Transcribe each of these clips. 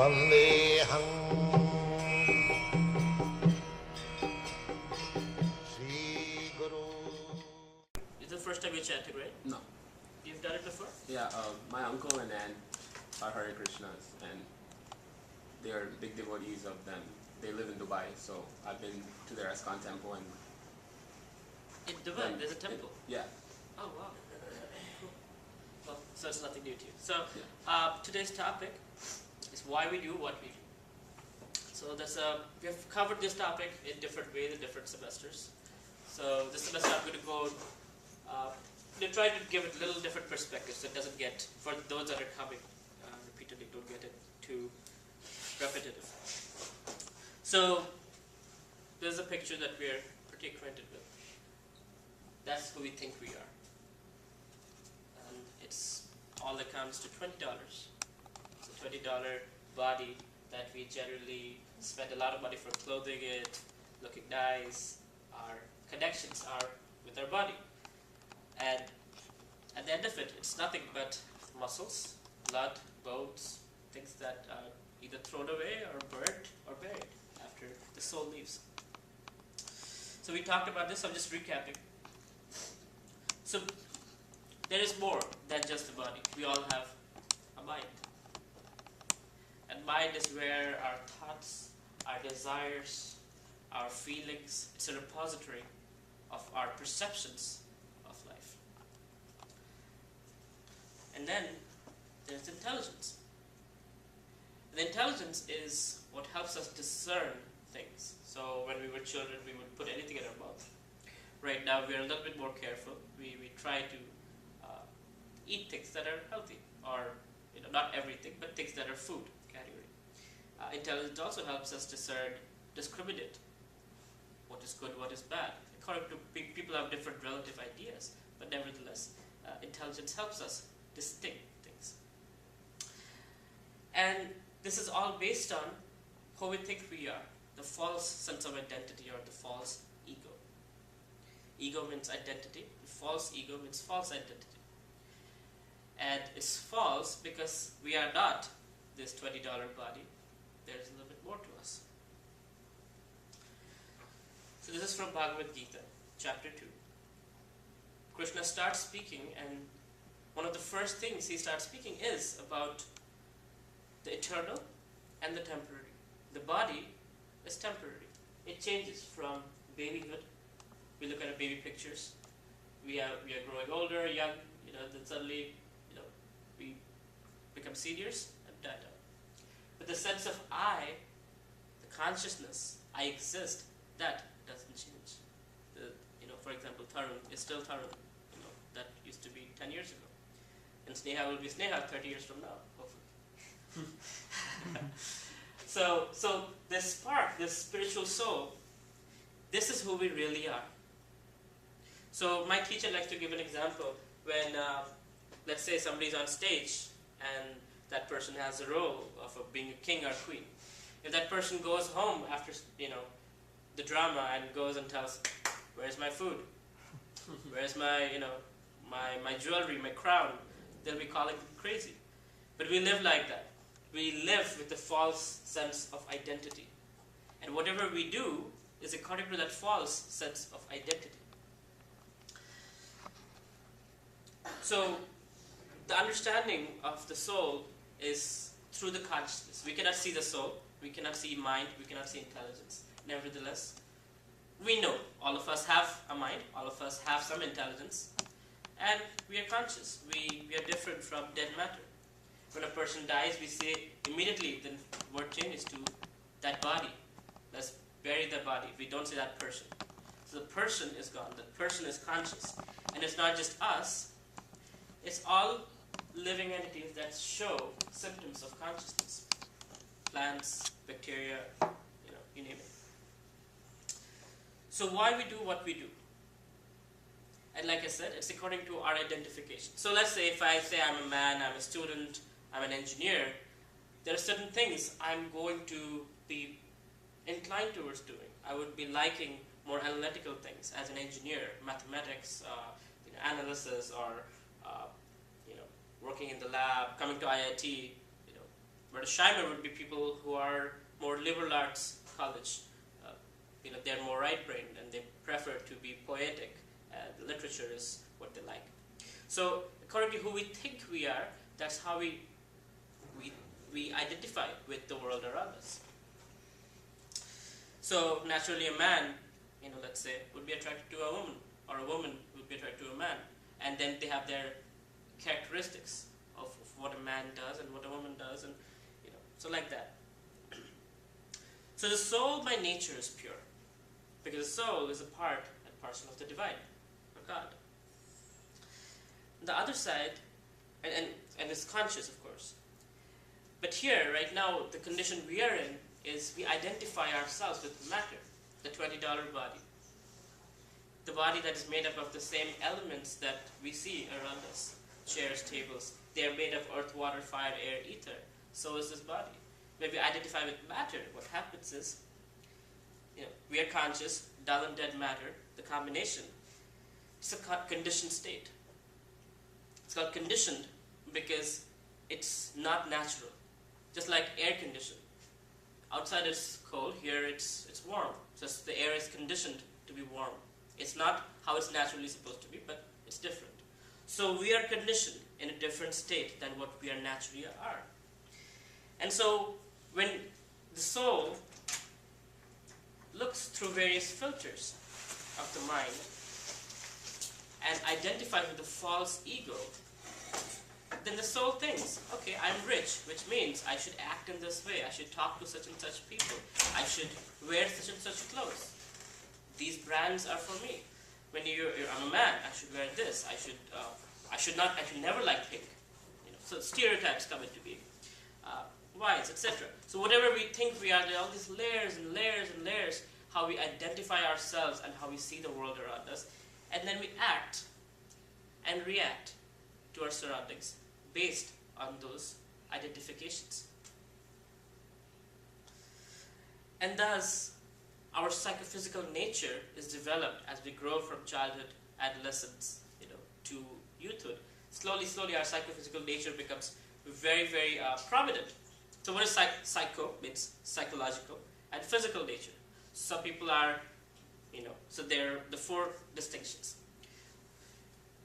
Vandeham Shri Guru. It's the first time you're chanting, right? No. You've done it before? Yeah, my uncle and aunt are Hare Krishnas, and they are big devotees of them. They live in Dubai, so I've been to their ISKCON temple and. In Dubai, there's a temple? Yeah. Oh, wow. Cool. Well, so it's nothing new to you. So, Yeah. Today's topic is why we do what we do. So we have covered this topic in different ways in different semesters. So this semester I'm going to go, try to give it a little different perspective so it doesn't get, for those that are coming repeatedly, don't get it too repetitive. So there's a picture that we're pretty acquainted with. That's who we think we are. And it's all that comes to $20. It's a $20 body that we generally spend a lot of money for clothing it, looking nice. Our connections are with our body. And at the end of it, it's nothing but muscles, blood, bones, things that are either thrown away or burnt or buried after the soul leaves. So we talked about this, I'm just recapping. So there is more than just the body. We all have a mind. And mind is where our thoughts, our desires, our feelings, it's a repository of our perceptions of life. And then there's intelligence. And intelligence is what helps us discern things. So when we were children, we would put anything in our mouth. Right now, we are a little bit more careful. We try to eat things that are healthy, or not everything, but things that are food category. Intelligence also helps us discriminate what is good, what is bad. According to people have different relative ideas, but nevertheless, intelligence helps us distinct things. And this is all based on who we think we are, the false sense of identity or the false ego. Ego means identity, false ego means false identity. And it's false because we are not this $20 body. There's a little bit more to us. So this is from Bhagavad Gita, chapter 2. Krishna starts speaking, and one of the first things he starts speaking is about the eternal and the temporary. The body is temporary. It changes from babyhood. We look at our baby pictures. We are growing older, young. Then suddenly, we become seniors and die out. But the sense of I, the consciousness, I exist, that doesn't change. For example, Tarun is still Tarun. That used to be 10 years ago. And Sneha will be Sneha 30 years from now, hopefully. So this spark, this spiritual soul, this is who we really are. So my teacher likes to give an example when, let's say somebody's on stage and that person has the role of being a king or queen. If that person goes home after, the drama and goes and tells, where's my food? Where's my, my jewelry, my crown? They'll be calling them crazy. But we live like that. We live with a false sense of identity. And whatever we do is according to that false sense of identity. So, the understanding of the soul is through the consciousness. We cannot see the soul, we cannot see mind, we cannot see intelligence. Nevertheless, we know all of us have a mind, all of us have some intelligence, and we are conscious. We are different from dead matter. When a person dies, we say immediately the word changes to that body. Let's bury the body. We don't say that person. So the person is gone. The person is conscious. And it's not just us. It's all living entities that show symptoms of consciousness. Plants, bacteria, you name it. So why we do what we do? And like I said, it's according to our identification. So let's say if I say I'm a man, I'm a student, I'm an engineer, there are certain things I'm going to be inclined towards doing. I would be liking more analytical things as an engineer, mathematics, analysis, or working in the lab, coming to IIT, But a Shimer would be people who are more liberal arts college. They're more right-brained and they prefer to be poetic. The literature is what they like. So according to who we think we are, that's how we identify with the world around us. So naturally a man, let's say, would be attracted to a woman, or a woman would be attracted to a man. And then they have their characteristics of what a man does and what a woman does, and so like that. So the soul by nature is pure, because the soul is a part and parcel of the divine, of God. The other side, and it's conscious, of course. But here, right now, the condition we are in is we identify ourselves with matter, the $20 body. The body that is made up of the same elements that we see around us, chairs, tables. They are made of earth, water, fire, air, ether. So is this body. When we identify with matter, what happens is, we are conscious, dull and dead matter, the combination. It's a conditioned state. It's called conditioned because it's not natural. Just like air conditioned. Outside it's cold, here it's warm. Just the air is conditioned to be warm. It's not how it's naturally supposed to be, but it's different. So we are conditioned in a different state than what we are naturally are. And so when the soul looks through various filters of the mind and identifies with the false ego, then the soul thinks, okay, I'm rich, which means I should act in this way, I should talk to such and such people, I should wear such and such clothes. These brands are for me. When I'm a man, I should wear this, I should never like pink. So stereotypes come into being. Whys, etc. So whatever we think we are, there are all these layers and layers and layers, how we identify ourselves and how we see the world around us, and then we act and react to our surroundings based on those identifications. And thus, our psychophysical nature is developed as we grow from childhood, adolescence, to youthhood. Slowly, our psychophysical nature becomes very, very prominent. So what is psycho? Means psychological, and physical nature. Some people are, so there are the four distinctions.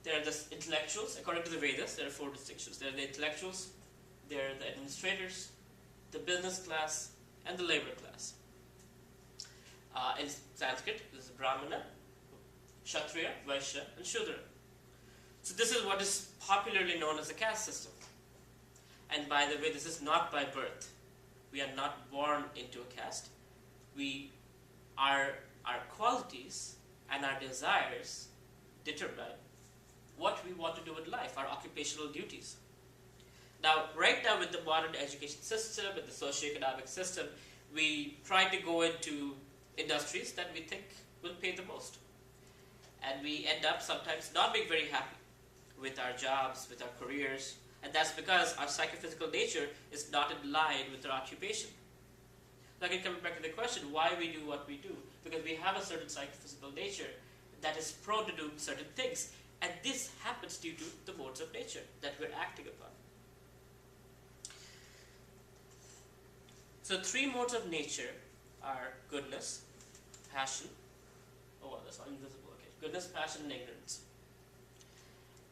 There are the intellectuals. According to the Vedas, there are four distinctions. There are the intellectuals, there are the administrators, the business class, and the labor class. In Sanskrit, this is Brahmana, Kshatriya, Vaishya, and Shudra. So this is what is popularly known as the caste system. And by the way, this is not by birth. We are not born into a caste. Our qualities and our desires determine what we want to do with life, our occupational duties. Now, right now with the modern education system, with the socioeconomic system, we try to go into industries that we think will pay the most. And we end up sometimes not being very happy with our jobs, with our careers, and that's because our psychophysical nature is not in line with our occupation. So again, coming back to the question, why we do what we do? Because we have a certain psychophysical nature that is prone to do certain things, and this happens due to the modes of nature that we're acting upon. So 3 modes of nature are goodness, passion, that's not invisible, okay. Goodness, passion, and ignorance.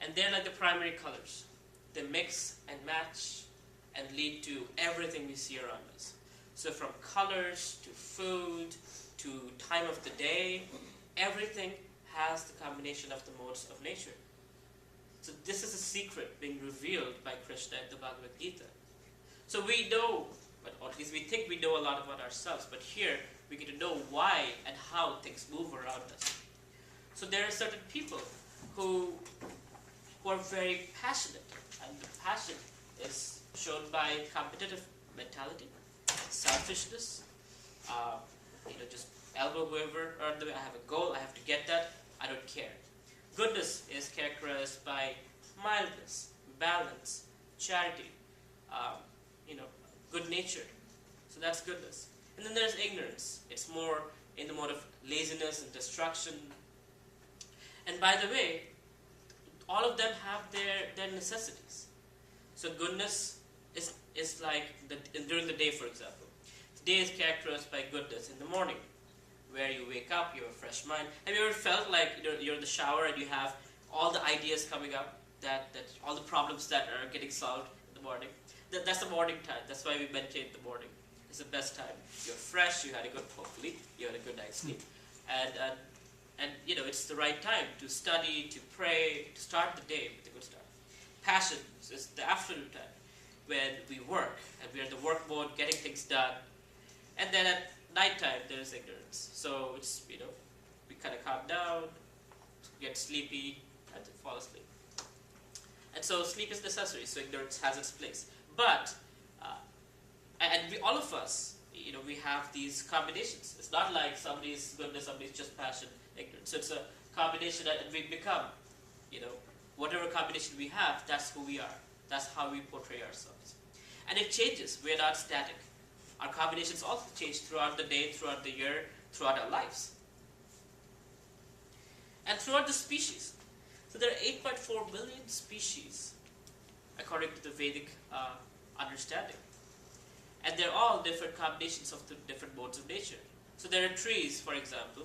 And they're like the primary colors. They mix and match and lead to everything we see around us. So from colors to food to time of the day, everything has the combination of the modes of nature. So this is a secret being revealed by Krishna in the Bhagavad Gita. So we know, or at least we think we know a lot about ourselves, but here we get to know why and how things move around us. So there are certain people who are very passionate, and the passion is shown by competitive mentality, selfishness, just elbow whoever, or I have a goal, I have to get that, I don't care. Goodness is characterized by mildness, balance, charity, good nature. So that's goodness. And then there's ignorance. It's more in the mode of laziness and destruction. And by the way, all of them have their necessities. So goodness is like during the day, for example. The day is characterized by goodness in the morning, where you wake up, you have a fresh mind. Have you ever felt like you're in the shower and you have all the ideas coming up, that all the problems that are getting solved in the morning? That's the morning time. That's why we meditate in the morning. It's the best time. You're fresh. You had a good, hopefully, you had a good night's sleep, and it's the right time to study, to pray, to start the day with a good start. Passion is the afternoon time when we work and we're in the work mode, getting things done, and then at nighttime there is ignorance. So it's we kind of calm down, get sleepy, and fall asleep. And so sleep is necessary. So ignorance has its place. But all of us, we have these combinations. It's not like somebody's goodness, somebody's just passion, ignorance. So it's a combination, and we become, whatever combination we have, that's who we are. That's how we portray ourselves. And it changes. We're not static. Our combinations also change throughout the day, throughout the year, throughout our lives. And throughout the species. So there are 8.4 billion species, according to the Vedic understanding. And they're all different combinations of the different modes of nature. So there are trees, for example.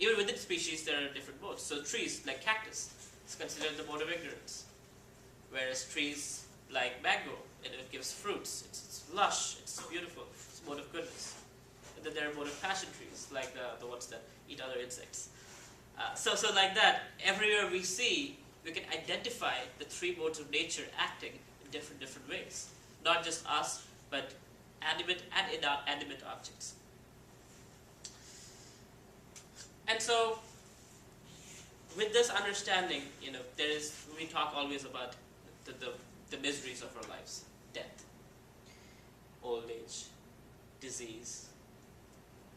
Even within species, there are different modes. So trees, like cactus, is considered the mode of ignorance. Whereas trees like mango, it gives fruits. It's lush, it's beautiful, it's a mode of goodness. And then there are mode of passion trees, like the ones that eat other insects. So like that, everywhere we see, we can identify the three modes of nature acting in different ways. Not just us, but animate and inanimate objects. And so, with this understanding, we talk always about the miseries of our lives: death, old age, disease,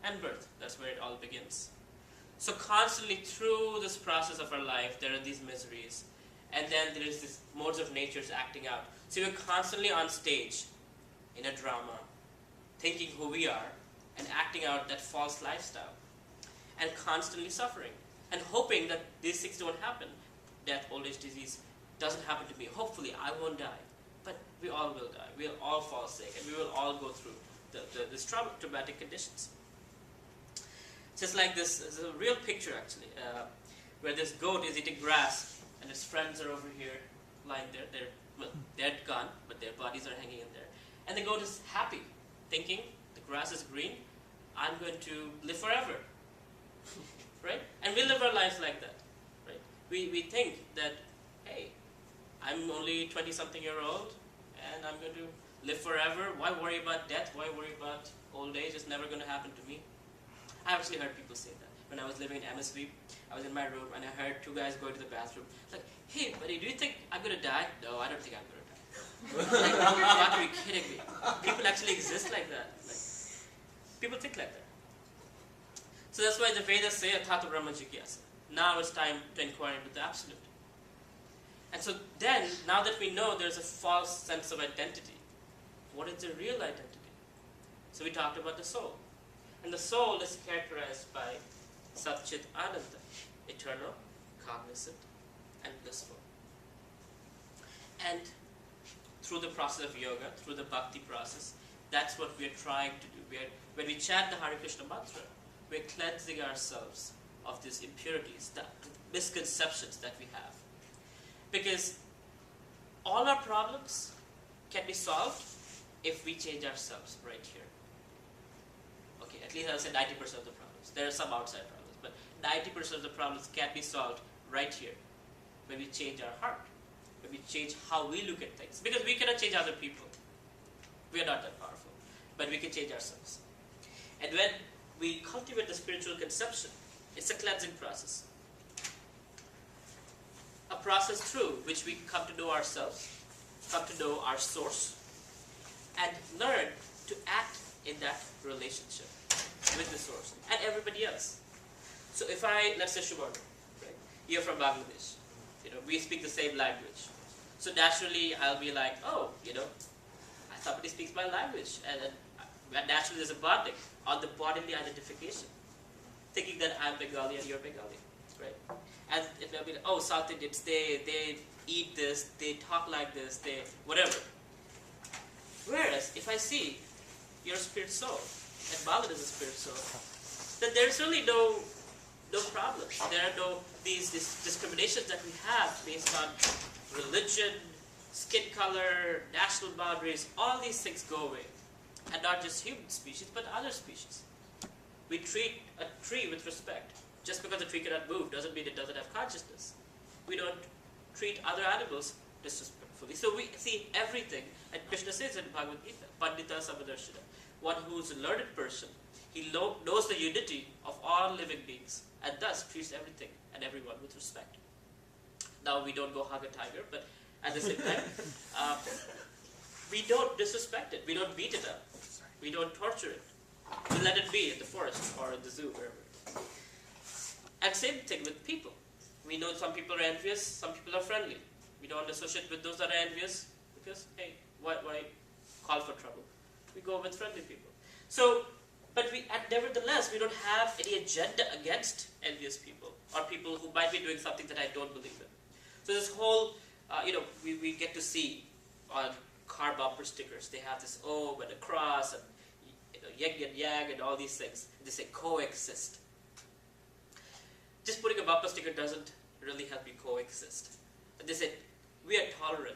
and birth. That's where it all begins. So constantly through this process of our life, there are these miseries, and then there is this modes of natures acting out. So we're constantly on stage in a drama, thinking who we are, and acting out that false lifestyle, and constantly suffering, and hoping that these things don't happen. Death, old age, disease doesn't happen to me. Hopefully I won't die. But we all will die. We'll all fall sick, and we will all go through these traumatic conditions. Just like this is a real picture, actually, where this goat is eating grass, and its friends are over here, lying there. They're gone, but their bodies are hanging in there. And the goat is happy, thinking, the grass is green, I'm going to live forever. Right? And we live our lives like that. Right? We think that, hey, I'm only 20-something-year-old, and I'm going to live forever. Why worry about death? Why worry about old age? It's never going to happen to me. I actually heard people say that. When I was living in MSV, I was in my room, and I heard two guys going to the bathroom. It's like, hey, buddy, do you think I'm going to die? No, I don't think I'm going to die. Like, you got to be kidding me. People actually exist like that. Like, people think like that. So that's why the Vedas say, Athata Brahma Jigyasa. Now it's time to inquire into the absolute. And so then, now that we know there's a false sense of identity, what is the real identity? So we talked about the soul. And the soul is characterized by Satchit Ananda, eternal, cognizant, and blissful. And through the process of yoga, through the bhakti process, that's what we're trying to do. When we chant the Hare Krishna mantra, we're cleansing ourselves of these impurities, the misconceptions that we have. Because all our problems can be solved if we change ourselves right here. Okay, at least I'll say 90% of the problems. There are some outside problems, but 90% of the problems can be solved right here when we change our heart, when we change how we look at things. Because we cannot change other people. We are not that powerful, but we can change ourselves. And when we cultivate the spiritual conception, it's a cleansing process. A process through which we come to know ourselves, come to know our source, and learn to act in that relationship with the source and everybody else. So if let's say Shubham, right? You're from Bangladesh. We speak the same language. So naturally I'll be like, oh, somebody speaks my language, and naturally there's a bonding on the bodily identification, thinking that I'm Bengali and you're Bengali, right? And it will be like, oh, South Indians, they eat this, they talk like this, they whatever. Whereas, if I see you're a spirit soul, and Balan is a spirit soul, then there's really no problems. There are no these discriminations that we have based on religion, skin color, national boundaries. All these things go away, and not just human species, but other species. We treat a tree with respect. Just because a tree cannot move doesn't mean it doesn't have consciousness. We don't treat other animals disrespectfully. So we see everything, and Krishna says in Bhagavad Gita, Pandita Samadarshana, one who's a learned person, he knows the unity of all living beings, and thus treats everything and everyone with respect. Now, we don't go hug a tiger, but at the same time, we don't disrespect it. We don't beat it up. We don't torture it. We let it be in the forest or in the zoo, wherever. And same thing with people. We know some people are envious, some people are friendly. We don't associate with those that are envious because, hey, why call for trouble? We go with friendly people. So, but nevertheless, we don't have any agenda against envious people or people who might be doing something that I don't believe in. So this whole, we get to see on car bumper stickers, they have this Om and a cross and yin and yang and all these things. They say coexist. Just putting a bumper sticker doesn't really help you coexist. And they say, we are tolerant.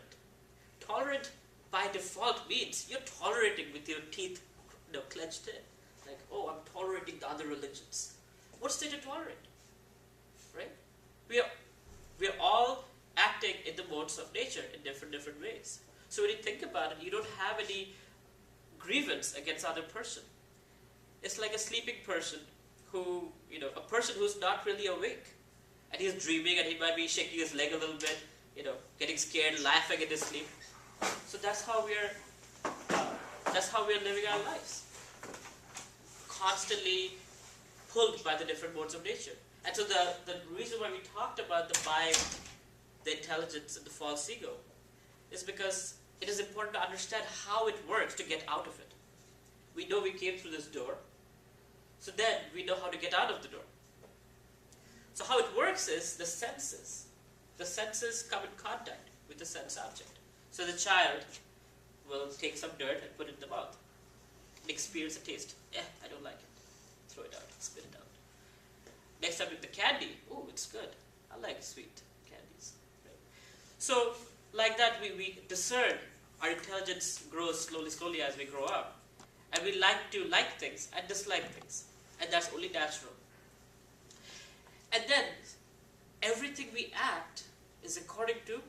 Tolerant by default means you're tolerating with your teeth clenched in. Like, oh, I'm tolerating the other religions. What's there to tolerate? Right? We are all acting in the modes of nature in different ways. So when you think about it, you don't have any grievance against other person. It's like a sleeping person who, a person who's not really awake. And he's dreaming and he might be shaking his leg a little bit, getting scared, laughing in his sleep. So that's how we're living our lives. Constantly pulled by the different modes of nature. And so the reason why we talked about the mind, the intelligence, and the false ego is because it is important to understand how it works to get out of it. We know we came through this door, so then we know how to get out of the door. So how it works is the senses. The senses come in contact with the sense object. So the child will take some dirt and put it in the mouth. Experience a taste. I don't like it. Throw it out, spit it out. Next time with the candy, oh, it's good. I like sweet candies. Right? So, like that, we discern. Our intelligence grows slowly as we grow up. And we like to like things and dislike things. And that's only natural. And then, everything we act is according to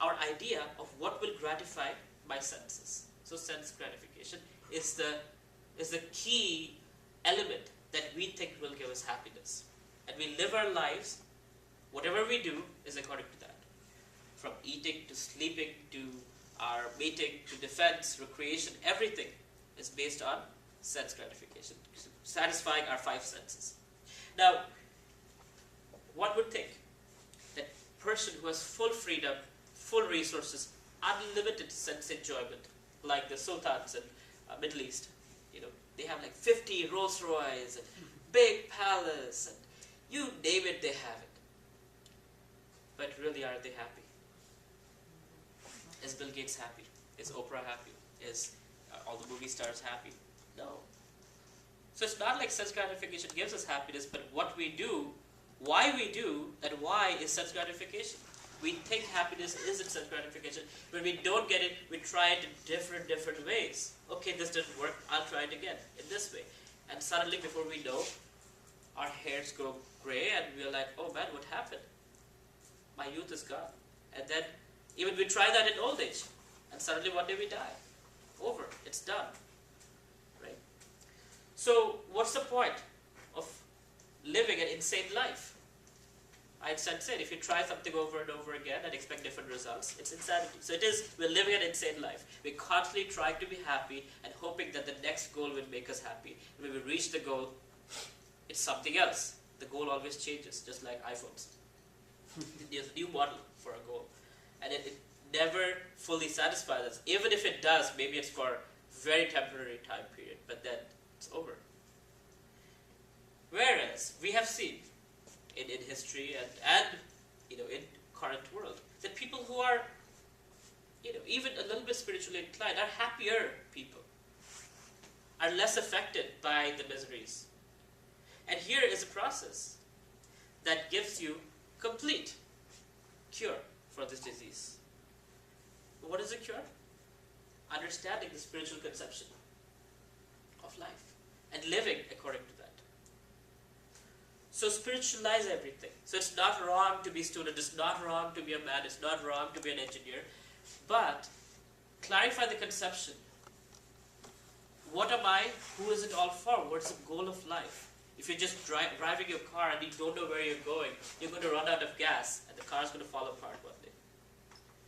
our idea of what will gratify my senses. So sense gratification is the key element that we think will give us happiness. And we live our lives, whatever we do is according to that. From eating to sleeping to our mating to defense, recreation, everything is based on sense gratification, satisfying our five senses. Now, one would think that person who has full freedom, full resources, unlimited sense enjoyment, like the sultans in Middle East, they have like 50 Rolls Royce and big palace, and you name it, they have it. But really, are they happy? Is Bill Gates happy? Is Oprah happy? Is all the movie stars happy? No. So it's not like sense gratification gives us happiness, but what we do, why we do, and why is sense gratification. We think happiness isn't sense gratification. When we don't get it, we try it in different ways. Okay, this didn't work, I'll try it again, in this way. And suddenly, before we know, our hairs go gray and we're like, oh man, what happened? My youth is gone. And then, even we try that in old age. And suddenly one day we die. Over, it's done. Right? So, what's the point of living an insane life? Einstein said, if you try something over and over again and expect different results, it's insanity. So we're living an insane life. We're constantly trying to be happy and hoping that the next goal will make us happy. And when we reach the goal, it's something else. The goal always changes, just like iPhones. There's a new model for a goal. And it never fully satisfies us. Even if it does, maybe it's for a very temporary time period, but then it's over. Whereas, we have seen in history and in current world, that people who are, even a little bit spiritually inclined, are happier people, are less affected by the miseries. And here is a process that gives you complete cure for this disease. What is a cure? Understanding the spiritual conception of life and living according to that. So spiritualize everything. So it's not wrong to be a student, it's not wrong to be a man, it's not wrong to be an engineer, but clarify the conception. What am I? Who is it all for? What's the goal of life? If you're just driving your car and you don't know where you're going, you're going to run out of gas and the car's going to fall apart one day.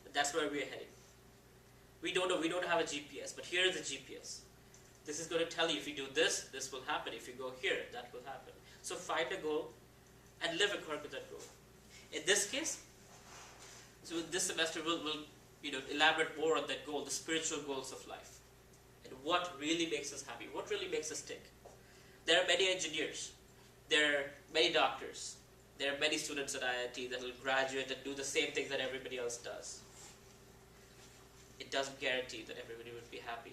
But that's where we're heading. We don't know, we don't have a GPS, but here is a GPS. This is going to tell you if you do this, this will happen. If you go here, that will happen. So find a goal and live according to that goal. In this case, so this semester we'll elaborate more on that goal, the spiritual goals of life. And what really makes us happy, what really makes us tick. There are many engineers, there are many doctors, there are many students at IIT that will graduate and do the same things that everybody else does. It doesn't guarantee that everybody would be happy.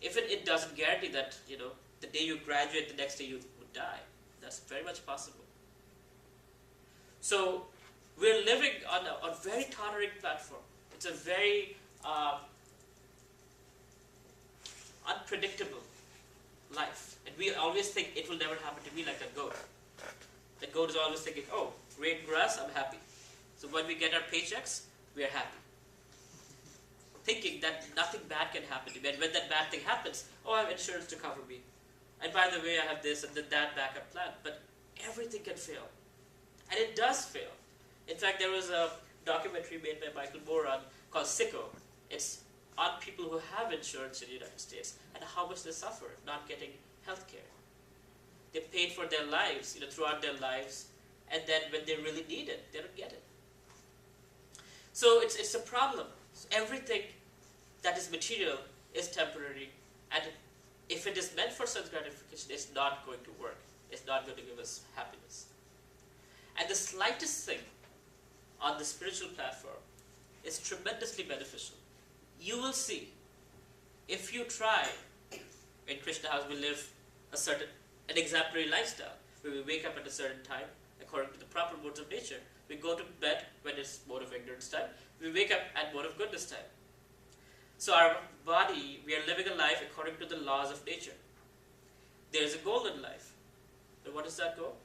Even it doesn't guarantee that, the day you graduate, the next day you would die. That's very much possible. So we're living on a very tottering platform. It's a very unpredictable life. And we always think it will never happen to me like that goat. That goat is always thinking, oh, green grass, I'm happy. So when we get our paychecks, we are happy. Thinking that nothing bad can happen to me. And when that bad thing happens, oh, I have insurance to cover me. And by the way, I have this and then that backup plan. But everything can fail. And it does fail. In fact, there was a documentary made by Michael Moore called Sicko. It's on people who have insurance in the United States and how much they suffer not getting health care. They paid for their lives, throughout their lives, and then when they really need it, they don't get it. So it's a problem. So everything that is material is temporary, and if it is meant for sense gratification, it's not going to work. It's not going to give us happiness. And the slightest thing on the spiritual platform is tremendously beneficial. You will see, if you try, in Krishna House we live an exemplary lifestyle, where we wake up at a certain time, according to the proper modes of nature. We go to bed when it's mode of ignorance time. We wake up at mode of goodness time. So our body, we are living a life according to the laws of nature. There is a goal in life. And what is that goal?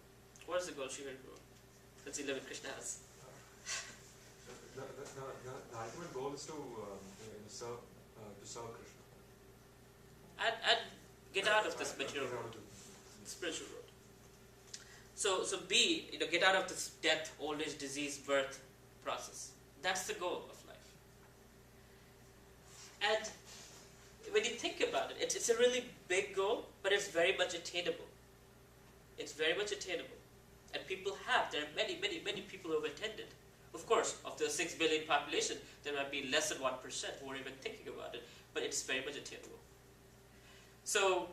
What is the goal, Shiva? Let's live in Krishna House. The ultimate goal is to serve Krishna. And get out of this material world, spiritual world. So get out of this death, old age, disease, birth process. That's the goal of life. And when you think about it, it's a really big goal, but it's very much attainable. It's very much attainable. And there are many, many, many people who have attended. Of course, of the 6 billion population, there might be less than 1% who are even thinking about it, but it's very much attainable. So,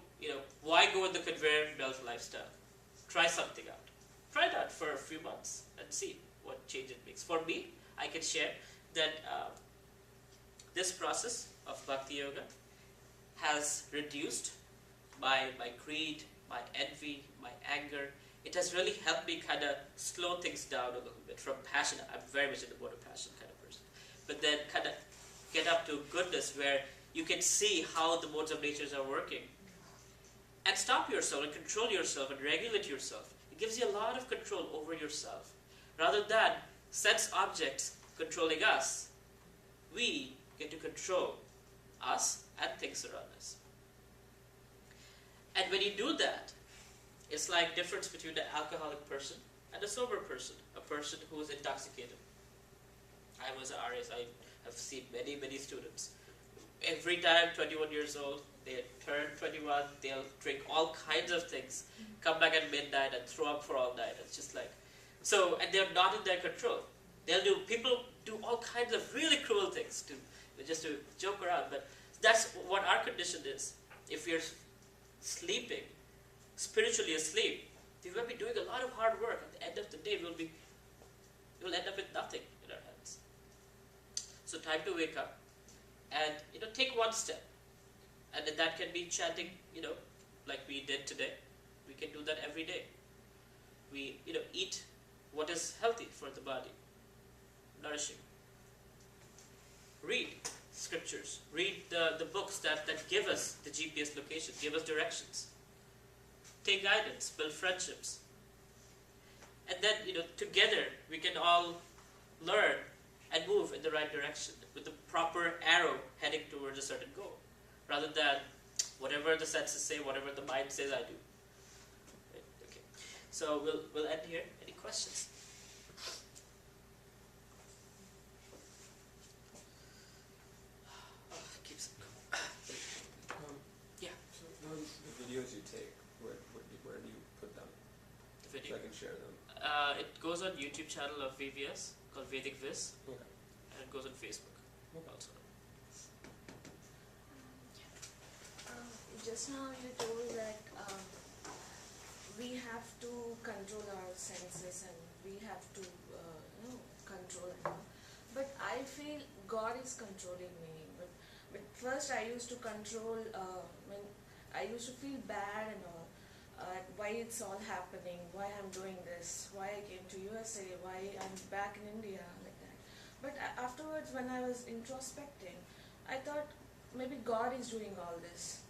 why go in the conveyor belt lifestyle? Try something out. Try it out for a few months and see what change it makes. For me, I can share that this process of Bhakti Yoga has reduced my greed, my envy, my anger. It has really helped me kind of slow things down a little bit from passion. I'm very much in the mode of passion kind of person. But then kind of get up to goodness where you can see how the modes of nature are working. And stop yourself and control yourself and regulate yourself. It gives you a lot of control over yourself. Rather than sense objects controlling us, we get to control us and things around us. And when you do that, it's like difference between an alcoholic person and a sober person, a person who is intoxicated. I was an RS. I have seen many, many students. Every time 21 years old, they turn 21, they'll drink all kinds of things, come back at midnight and throw up for all night. It's just like, and they're not in their control. People do all kinds of really cruel things just to joke around, but that's what our condition is. If you're sleeping, spiritually asleep, we will be doing a lot of hard work. At the end of the day, we will end up with nothing in our hands. So time to wake up and take one step. And then that can be chanting, like we did today. We can do that every day. We eat what is healthy for the body, nourishing. Read scriptures. Read the books that give us the GPS location, give us directions. Take guidance, build friendships. And then, together we can all learn and move in the right direction with the proper arrow heading towards a certain goal. Rather than whatever the senses say, whatever the mind says I do. Right? Okay. So we'll end here. Any questions? Keeps yeah. So the videos you take, where do you put them? The video. So I can share them. It goes on YouTube channel of VVS called Vedic Vision, Okay. and it goes on Facebook also. Just now you told that we have to control our senses and we have to control it. But I feel God is controlling me. But first I used to control when I used to feel bad and all. Why it's all happening, why I'm doing this, why I came to USA, why I'm back in India, like that. But afterwards, when I was introspecting, I thought maybe God is doing all this.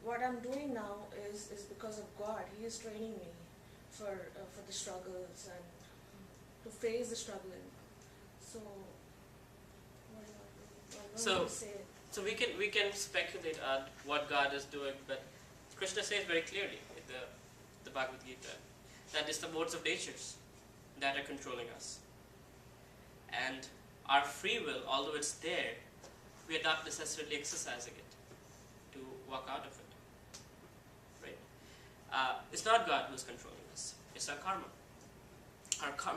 What I'm doing now is because of God. He is training me for the struggles and to face the struggle. So, what do you say? So we can speculate on what God is doing, but Krishna says very clearly in the Bhagavad Gita that it's the modes of natures that are controlling us. And our free will, although it's there, we are not necessarily exercising it to walk out of it. Right? It's not God who's controlling us. It's our karma.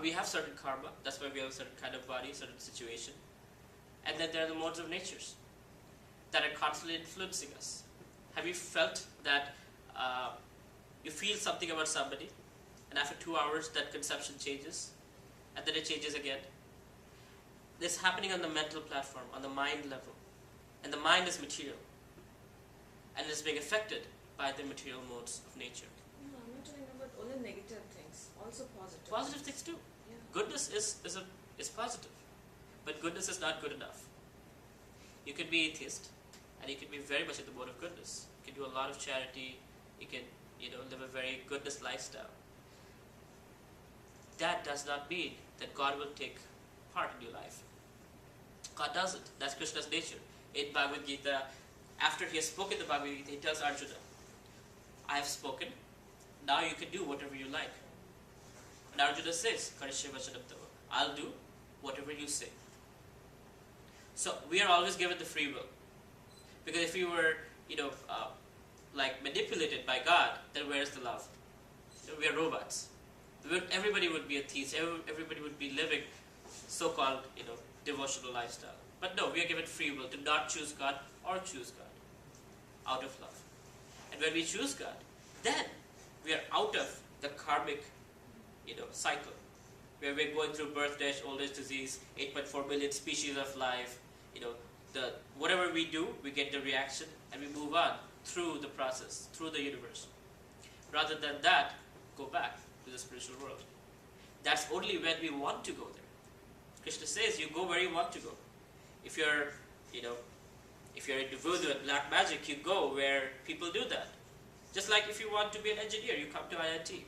We have certain karma. That's why we have a certain kind of body, certain situation. And then there are the modes of natures that are constantly influencing us. Have you felt that you feel something about somebody, and after 2 hours that conception changes, and then it changes again? This is happening on the mental platform, on the mind level. And the mind is material. And it's being affected by the material modes of nature. No, I'm not talking about only negative things, also positive. Positive things too. Yeah. Goodness is positive. But goodness is not good enough. You can be atheist, and you can be very much in the mode of goodness. You can do a lot of charity. You can, live a very goodness lifestyle. That does not mean that God will take part in your life. God doesn't. That's Krishna's nature. In Bhagavad Gita, after he has spoken the Bhagavad Gita, he tells Arjuna, I have spoken, now you can do whatever you like. And Arjuna says, Karishya Vachanam Tava, I'll do whatever you say. So we are always given the free will. Because if we were, manipulated by God, then where is the love? We are robots. Everybody would be a thief. Everybody would be living so-called, devotional lifestyle. But no, we are given free will to not choose God or choose God out of love. And when we choose God, then we are out of the karmic, cycle, where we're going through birth, death, old age, disease, 8.4 billion species of life. Whatever we do, we get the reaction, and we move on through the process, through the universe. Rather than that, go back to the spiritual world. That's only when we want to go there. Krishna says, you go where you want to go. If you're, if you're into voodoo and black magic, you go where people do that. Just like if you want to be an engineer, you come to IIT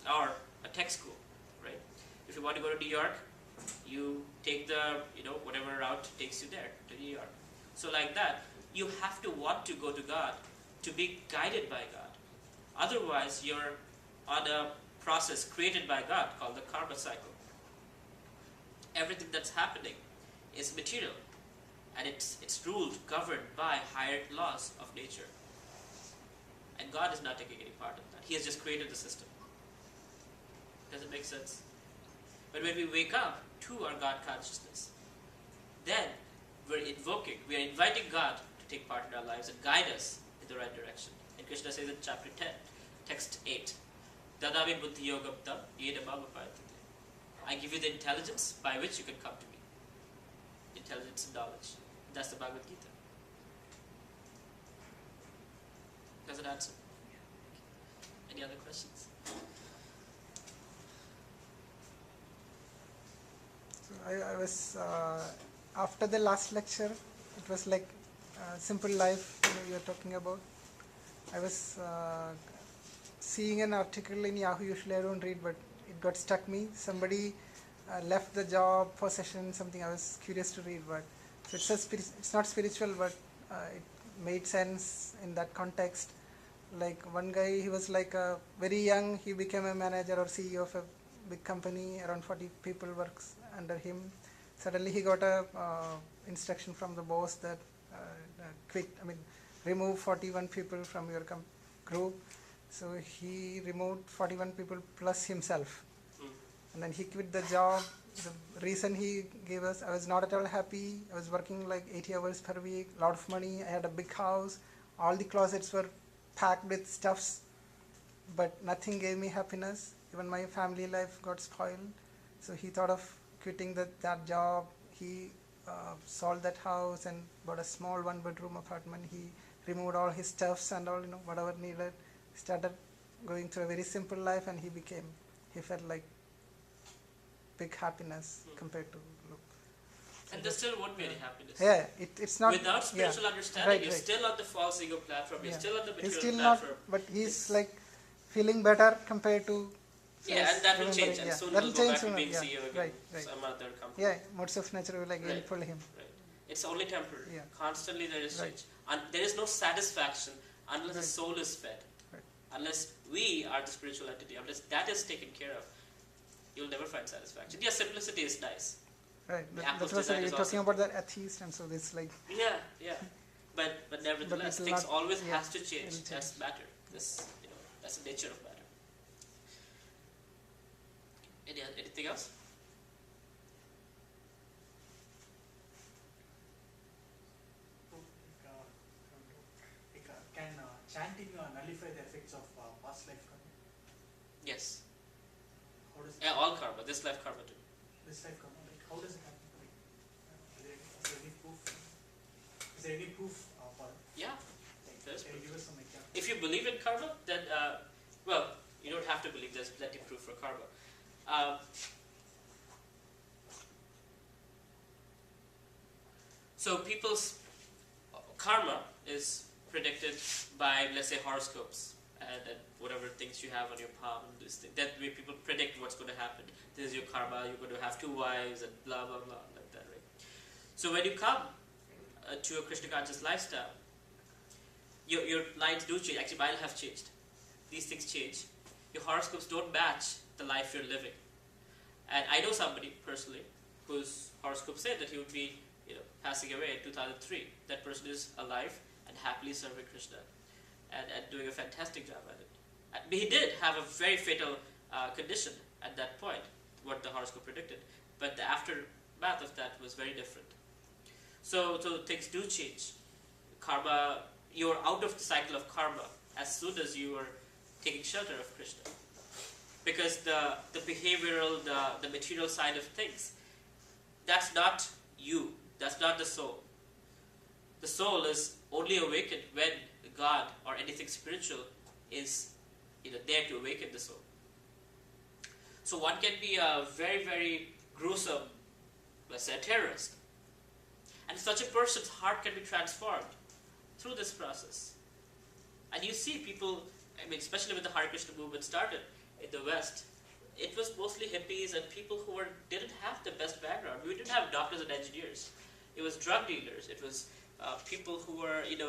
or a tech school, right? If you want to go to New York, you take the, whatever route takes you there to New York. So like that, you have to want to go to God to be guided by God. Otherwise, you're on a process created by God called the karma cycle. Everything that's happening is material, and it's ruled, governed by higher laws of nature. And God is not taking any part of that. He has just created the system. Does it make sense? But when we wake up to our God consciousness, then we are inviting God to take part in our lives and guide us in the right direction. And Krishna says in chapter 10, text 8, Dadami buddhi yogam tam yena mamapayatite. I give you the intelligence by which you can come to me. Intelligence and knowledge. That's the Bhagavad Gita. Does it answer? Any other questions? So I was after the last lecture, it was like simple life you were talking about. I was seeing an article in Yahoo. Usually I don't read, but it got stuck me. Somebody left the job for session, something I was curious to read, but so it's not spiritual, but it made sense in that context. Like one guy, he was like very young, he became a manager or CEO of a big company, around 40 people works under him. Suddenly he got a instruction from the boss that remove 41 people from your group. So he removed 41 people plus himself. And then he quit the job. The reason he gave us, I was not at all happy. I was working like 80 hours per week, lot of money. I had a big house. All the closets were packed with stuffs, but nothing gave me happiness. Even my family life got spoiled. So he thought of quitting that job. He sold that house and bought a small 1-bedroom apartment. He removed all his stuffs and all, whatever needed. Started going through a very simple life, and he felt like big happiness compared to And there still won't be any happiness. Yeah, it's not Without spiritual understanding, right, you're right. still on the false ego platform. You're still on the He's material still platform. not, but he's like feeling better compared to. Yeah, and that will change, and yeah. soon That he'll will go change back to sooner, being yeah. CEO again, Right. some other company. Yeah, modes of nature will again Right. pull him. Right. It's only temporary. Yeah. Constantly there is Right. change. And there is no satisfaction unless the Right. soul is fed. Right. Unless we are the spiritual entity, unless that is taken care of, you'll never find satisfaction. Yeah, simplicity is nice. Right. Apple's That's what design you're is talking awesome. about the atheist, and so this like. Yeah. But nevertheless, it'll things not- always yeah, has to change. it'll change. That's matter. That's the nature of matter. Anything else? Can chanting nullify the effects of past life karma? Yes. How does Yeah, all karma. This life karma too. this life karma? Like how does it happen? Like, is there any proof? Is there any proof for it? Yeah. Like, There's can you proof. give us some examples? If you believe in karma, then well, you don't have to believe. There's plenty of proof for karma. So people's karma is predicted by, let's say, horoscopes and whatever things you have on your palm. That way people predict what's going to happen. This is your karma, you're going to have 2 wives and blah, blah, blah, like that, right? So when you come to a Krishna conscious lifestyle, your lines do change. Actually, mine have changed. These things change. Your horoscopes don't match the life you're living. And I know somebody personally whose horoscope said that he would be passing away in 2003. That person is alive and happily serving Krishna and doing a fantastic job at it. And he did have a very fatal condition at that point, what the horoscope predicted. But the aftermath of that was very different. So things do change. Karma, you're out of the cycle of karma as soon as you are taking shelter of Krishna. Because the behavioral, the material side of things, that's not you. That's not the soul. The soul is only awakened when God or anything spiritual is there to awaken the soul. So one can be a very, very gruesome, let's say, a terrorist. And such a person's heart can be transformed through this process. And you see people, especially when the Hare Krishna movement started in the West, it was mostly hippies and people who didn't have the best background. We didn't have doctors and engineers. It was drug dealers. It was people who were, in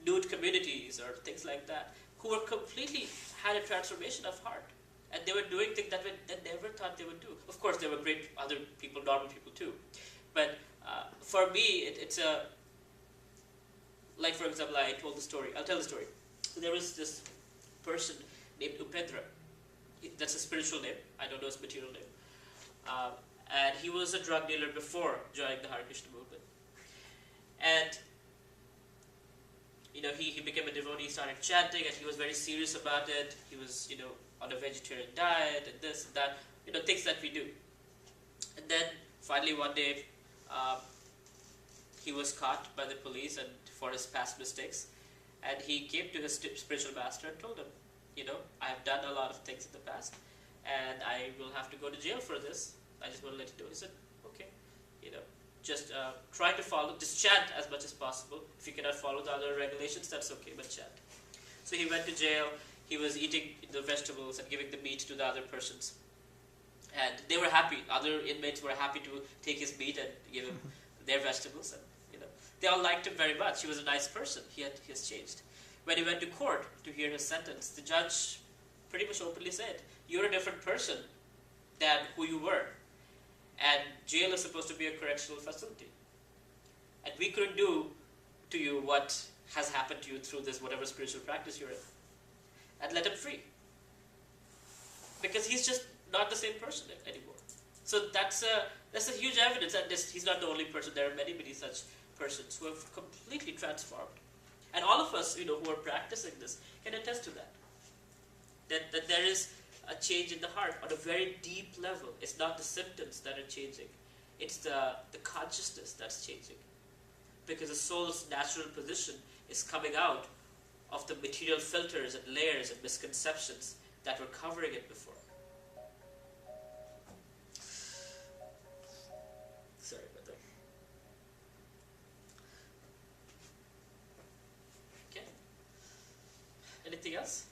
nude communities or things like that, who were completely had a transformation of heart. And they were doing things that they never thought they would do. Of course, there were great other people, normal people too. But for me, it's a, like for example, I told the story. I'll tell the story. So there was this person named Upendra. That's a spiritual name. I don't know his material name. And he was a drug dealer before joining the Hare Krishna movement. And he became a devotee, he started chanting, and he was very serious about it. He was, on a vegetarian diet and this and that, things that we do. And then finally one day, he was caught by the police and for his past mistakes. And he came to his spiritual master and told him, I have done a lot of things in the past, and I will have to go to jail for this. I just want to let you know. He said, okay, just try to follow, just chant as much as possible. If you cannot follow the other regulations, that's okay, but chant. So he went to jail. He was eating the vegetables and giving the meat to the other persons. And they were happy. Other inmates were happy to take his meat and give him their vegetables. And they all liked him very much. He was a nice person. He has changed. When he went to court to hear his sentence, the judge pretty much openly said, "You're a different person than who you were. And jail is supposed to be a correctional facility. And we couldn't do to you what has happened to you through this whatever spiritual practice you're in. And let him free." Because he's just not the same person anymore. So that's a huge evidence. And he's not the only person. There are many, many such persons who have completely transformed. And all of us, who are practicing this can attest to that. That there is a change in the heart on a very deep level. It's not the symptoms that are changing. It's the consciousness that's changing. Because the soul's natural position is coming out of the material filters and layers and misconceptions that were covering it before. Sorry about that. Okay. Anything else?